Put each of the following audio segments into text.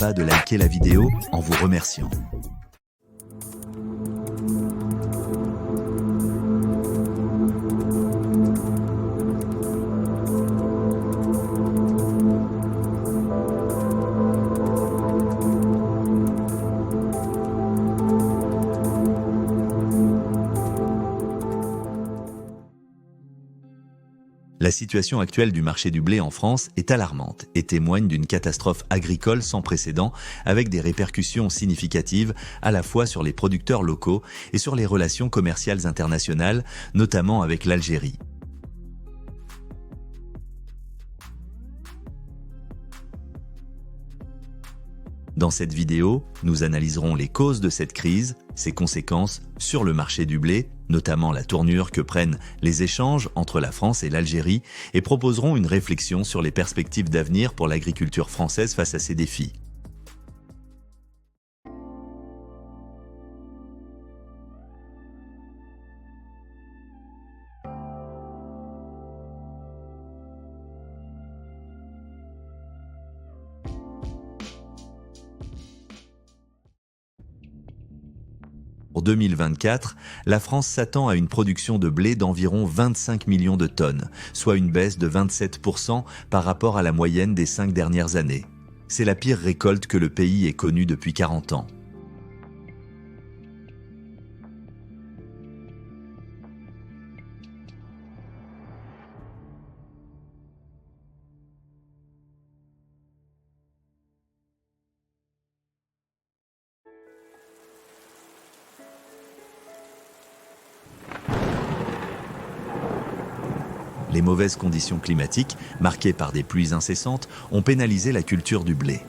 pas de liker la vidéo en vous remerciant. La situation actuelle du marché du blé en France est alarmante et témoigne d'une catastrophe agricole sans précédent avec des répercussions significatives à la fois sur les producteurs locaux et sur les relations commerciales internationales, notamment avec l'Algérie. Dans cette vidéo, nous analyserons les causes de cette crise, ses conséquences sur le marché du blé, notamment la tournure que prennent les échanges entre la France et l'Algérie, et proposerons une réflexion sur les perspectives d'avenir pour l'agriculture française face à ces défis. Pour 2024, la France s'attend à une production de blé d'environ 25 millions de tonnes, soit une baisse de 27% par rapport à la moyenne des 5 dernières années. C'est la pire récolte que le pays ait connue depuis 40 ans. Les mauvaises conditions climatiques, marquées par des pluies incessantes, ont pénalisé la culture du blé.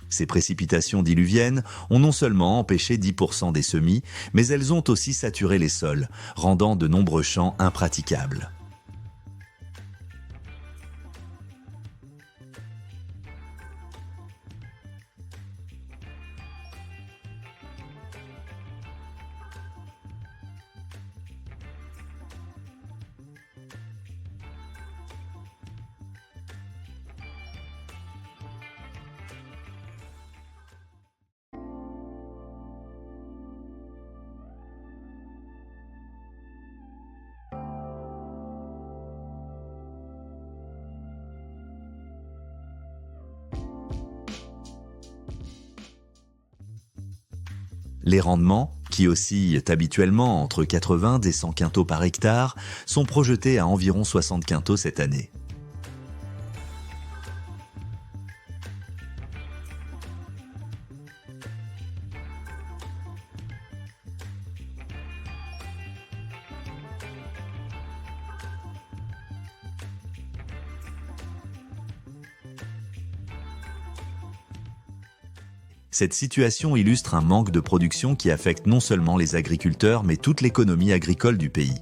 Ces précipitations diluviennes ont non seulement empêché 10% des semis, mais elles ont aussi saturé les sols, rendant de nombreux champs impraticables. Les rendements, qui oscillent habituellement entre 80 et 100 quintaux par hectare, sont projetés à environ 60 quintaux cette année. Cette situation illustre un manque de production qui affecte non seulement les agriculteurs, mais toute l'économie agricole du pays.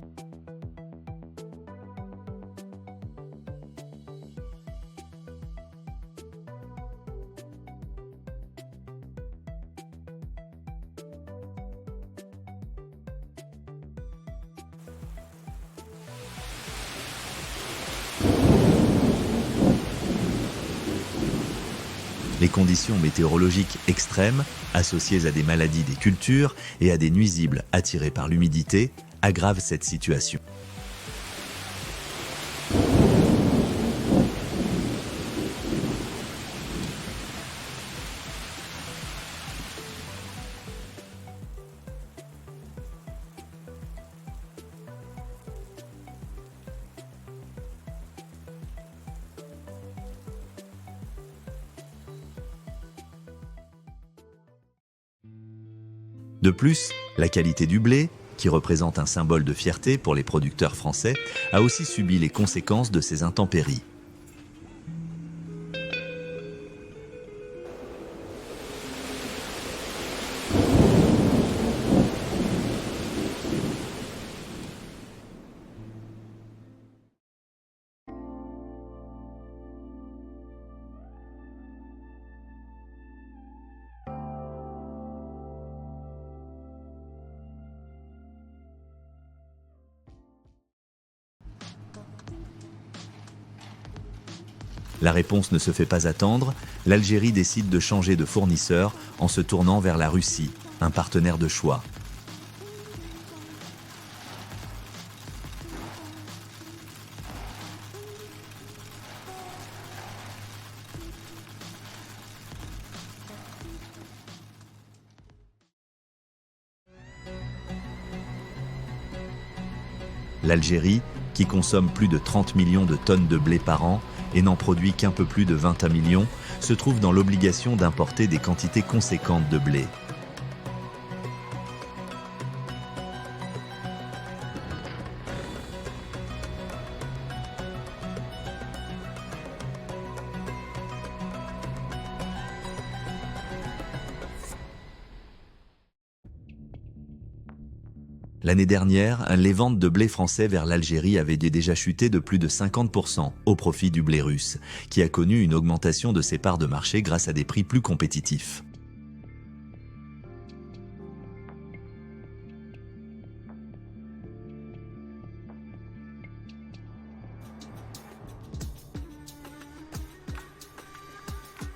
Les conditions météorologiques extrêmes, associées à des maladies des cultures et à des nuisibles attirés par l'humidité, aggravent cette situation. De plus, la qualité du blé, qui représente un symbole de fierté pour les producteurs français, a aussi subi les conséquences de ces intempéries. La réponse ne se fait pas attendre, l'Algérie décide de changer de fournisseur en se tournant vers la Russie, un partenaire de choix. L'Algérie, qui consomme plus de 30 millions de tonnes de blé par an et n'en produit qu'un peu plus de 21 millions, se trouve dans l'obligation d'importer des quantités conséquentes de blé. L'année dernière, les ventes de blé français vers l'Algérie avaient déjà chuté de plus de 50% au profit du blé russe, qui a connu une augmentation de ses parts de marché grâce à des prix plus compétitifs.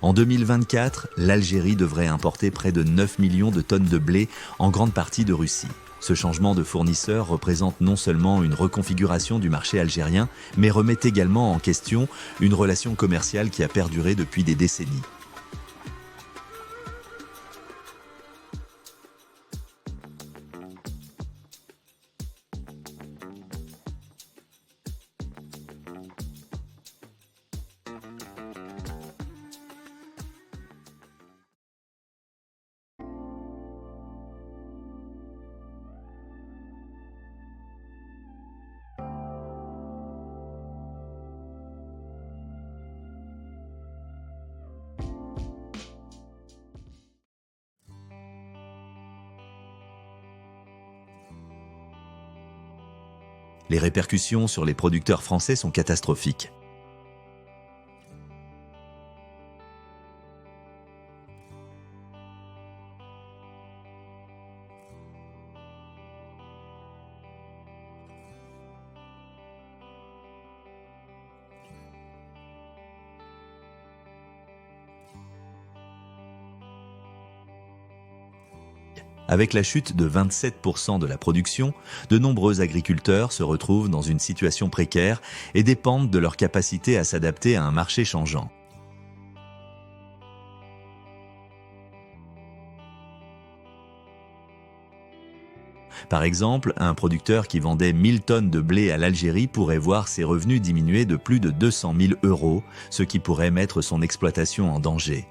En 2024, l'Algérie devrait importer près de 9 millions de tonnes de blé, en grande partie de Russie. Ce changement de fournisseur représente non seulement une reconfiguration du marché algérien, mais remet également en question une relation commerciale qui a perduré depuis des décennies. Les répercussions sur les producteurs français sont catastrophiques. Avec la chute de 27% de la production, de nombreux agriculteurs se retrouvent dans une situation précaire et dépendent de leur capacité à s'adapter à un marché changeant. Par exemple, un producteur qui vendait 1000 tonnes de blé à l'Algérie pourrait voir ses revenus diminuer de plus de 200 000 €, ce qui pourrait mettre son exploitation en danger.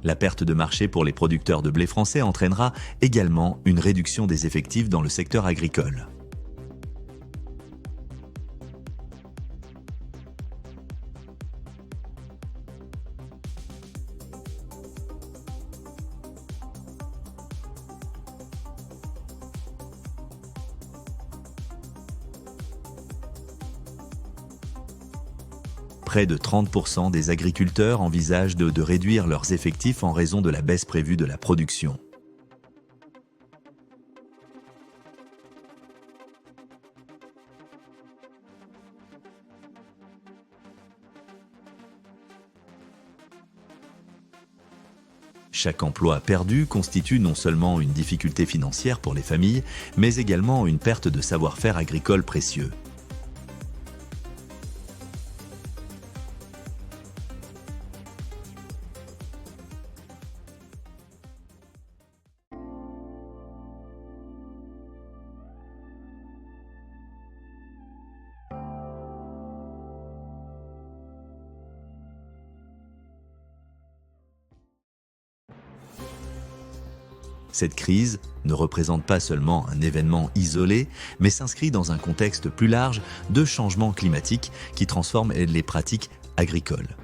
La perte de marché pour les producteurs de blé français entraînera également une réduction des effectifs dans le secteur agricole. Près de 30% des agriculteurs envisagent de réduire leurs effectifs en raison de la baisse prévue de la production. Chaque emploi perdu constitue non seulement une difficulté financière pour les familles, mais également une perte de savoir-faire agricole précieux. Cette crise ne représente pas seulement un événement isolé, mais s'inscrit dans un contexte plus large de changements climatiques qui transforment les pratiques agricoles.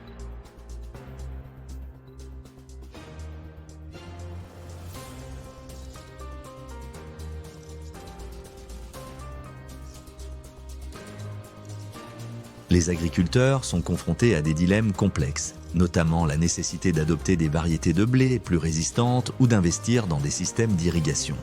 Les agriculteurs sont confrontés à des dilemmes complexes, notamment la nécessité d'adopter des variétés de blé plus résistantes ou d'investir dans des systèmes d'irrigation.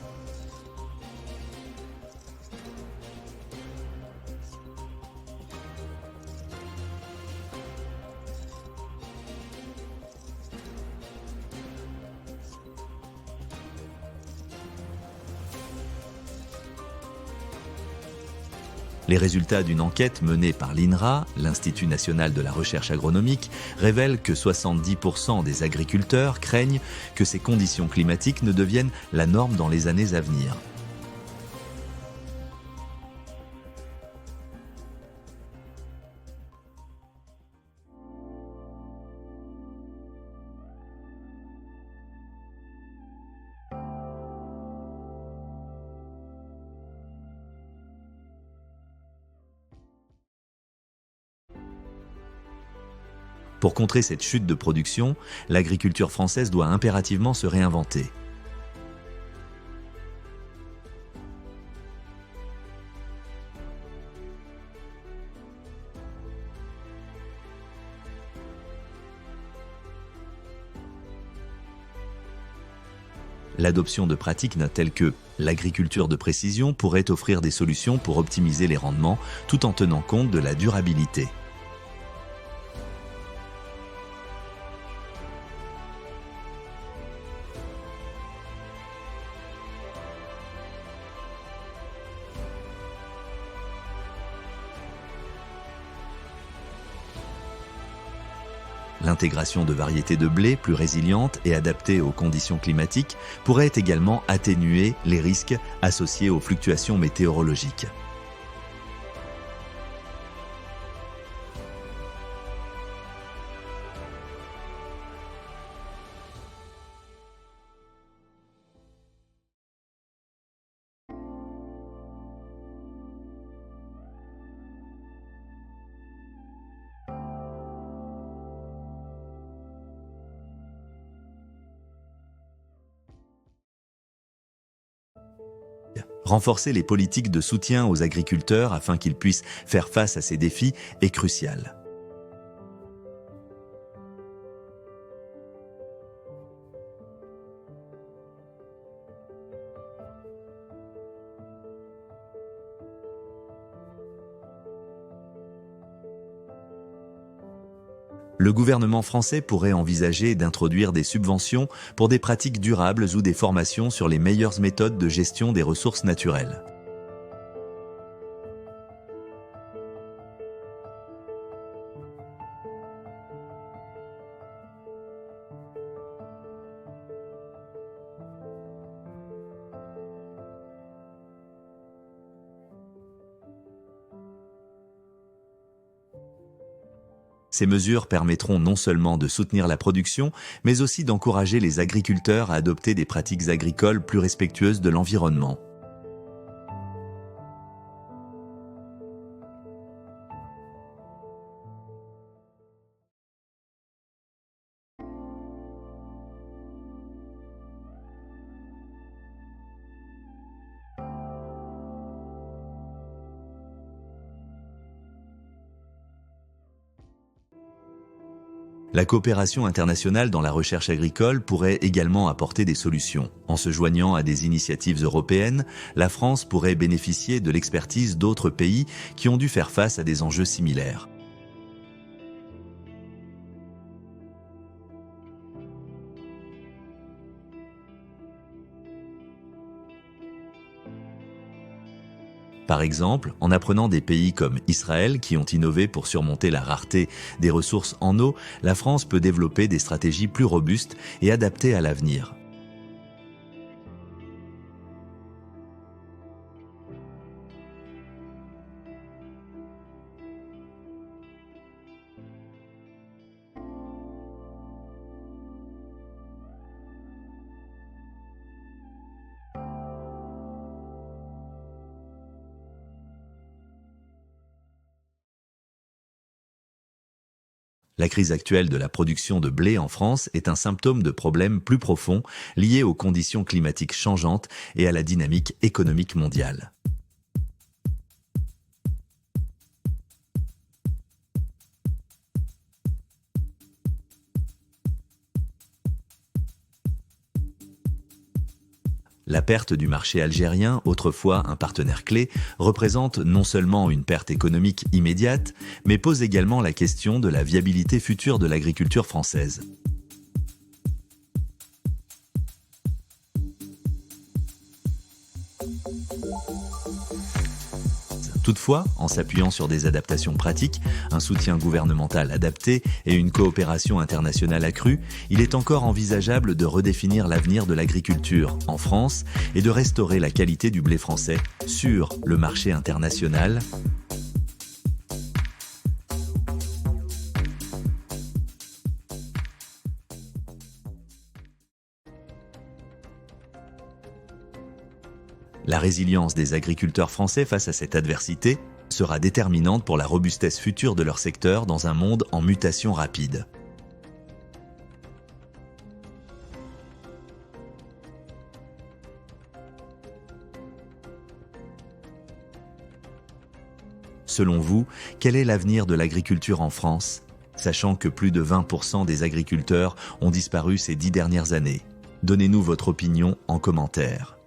Les résultats d'une enquête menée par l'INRA, l'Institut national de la recherche agronomique, révèlent que 70% des agriculteurs craignent que ces conditions climatiques ne deviennent la norme dans les années à venir. Pour contrer cette chute de production, l'agriculture française doit impérativement se réinventer. L'adoption de pratiques telles que l'agriculture de précision pourrait offrir des solutions pour optimiser les rendements tout en tenant compte de la durabilité. L'intégration de variétés de blé plus résilientes et adaptées aux conditions climatiques pourrait également atténuer les risques associés aux fluctuations météorologiques. Renforcer les politiques de soutien aux agriculteurs afin qu'ils puissent faire face à ces défis est crucial. Le gouvernement français pourrait envisager d'introduire des subventions pour des pratiques durables ou des formations sur les meilleures méthodes de gestion des ressources naturelles. Ces mesures permettront non seulement de soutenir la production, mais aussi d'encourager les agriculteurs à adopter des pratiques agricoles plus respectueuses de l'environnement. La coopération internationale dans la recherche agricole pourrait également apporter des solutions. En se joignant à des initiatives européennes, la France pourrait bénéficier de l'expertise d'autres pays qui ont dû faire face à des enjeux similaires. Par exemple, en apprenant des pays comme Israël qui ont innové pour surmonter la rareté des ressources en eau, la France peut développer des stratégies plus robustes et adaptées à l'avenir. La crise actuelle de la production de blé en France est un symptôme de problèmes plus profonds liés aux conditions climatiques changeantes et à la dynamique économique mondiale. La perte du marché algérien, autrefois un partenaire clé, représente non seulement une perte économique immédiate, mais pose également la question de la viabilité future de l'agriculture française. Toutefois, en s'appuyant sur des adaptations pratiques, un soutien gouvernemental adapté et une coopération internationale accrue, il est encore envisageable de redéfinir l'avenir de l'agriculture en France et de restaurer la qualité du blé français sur le marché international. La résilience des agriculteurs français face à cette adversité sera déterminante pour la robustesse future de leur secteur dans un monde en mutation rapide. Selon vous, quel est l'avenir de l'agriculture en France, sachant que plus de 20% des agriculteurs ont disparu ces 10 dernières années? Donnez-nous votre opinion en commentaire.